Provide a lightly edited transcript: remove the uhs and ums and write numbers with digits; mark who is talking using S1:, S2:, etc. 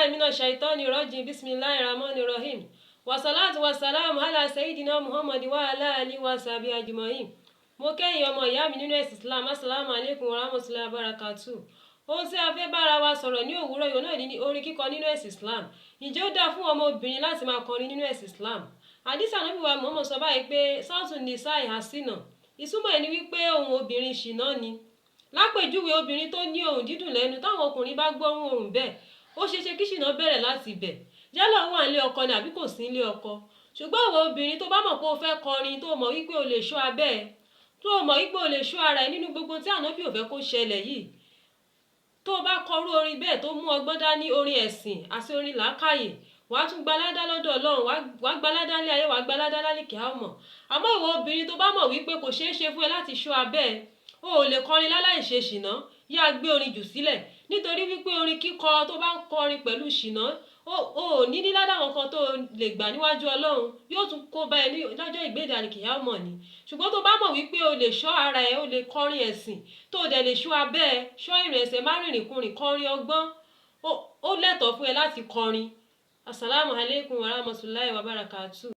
S1: billahi minash shaitani rajim. Bismillahir rahmanir rahim. Wassalatu wassalamu ala sayyidina Muhammad wa ala alihi wa sahbihi ajma'in. Mo kẹ́yìn ọmọ ìyá mi nínú ẹ̀sìn Islam. Assalamu alaikum wa rahmatullahi wa barakatuh. Ohun tí a fẹ́ bára wa sọ̀rọ̀ ní òwúrọ̀ yìí náà ní orin kíkọ nínú ẹ̀sìn Islam. Ǹjẹ́ ó dáa fún ọmọbìnrin láti máa kọrin nínú ẹ̀sìn Islam? Àdísì Ànábì wa Muhammad sọ báyìí pé sọ́ọ̀tún nìsáì hasina. Ìtumọ̀ ẹ̀ ni wípé ohùn obìnrin ṣìnà ni. Lápèjúwe obìnrin tó ní ohùn dídùn lẹ́nu, táwọn ọkùnrin bá gbọ́ ohùn bẹ́ẹ̀, ó ṣeéṣe kí ṣìnà bẹ̀rẹ̀ láti ibẹ̀. Yálà ó wà nílé ọkọ ni àbí kò sí nílé ọkọ. Ṣùgbọ́n àwọn obìnrin tó bá mọ̀ pé o fẹ́ kọrin, tó mọ̀ wípé o lè ṣọ́ abẹ́ ẹ, tó mọ̀ wípé o lè ṣọ́ ara ẹ nínú gbogbo tí Ànábì ò fẹ́ kó ṣẹlẹ̀ yìí, tó bá kọrú orin bẹ́ẹ̀ tó mú ọgbọ́n dání, orin ẹ̀sìn àti orin làákàyè, wàá tún gbaládá lọ́dọ̀ Ọlọ́run, wàá gbaládá ní ayé, wàá gbaládá lálìkẹ́ àmọ́. Àmọ́ ìwọ obìnrin tó bá mọ̀ wípé kò ṣeé ṣe fún ẹ láti ṣọ́ abẹ́ ẹ, o ò lè kọrin láláì ṣe ṣìnà, yá gbé orin jù sílẹ̀. Nítorí wípé orin kíkọ tó bá ń kọrin pẹ̀lú ṣìnà, o ò ní ládàwọn kan tó lè gbà níwájú Ọlọ́run, yóò tún kó bá ẹ lọ́jọ́ ìgbéǹde àlìkìyámọ̀ ni. Ṣùgbọ́n tó bá mọ̀ wípé o lè ṣọ́ ara ẹ, o lè kọrin ẹ̀sìn, tó dẹ̀ lè ṣọ́ abẹ́ ẹ, ṣọ́ ìrìn ẹsẹ̀, má rìnrìn kùnrin, kọrin ọgbọ́n, ó lẹ́tọ̀ọ́ fún ẹ láti kọrin. Assalamu alaikum wa rahmatullahi wa barakatuh.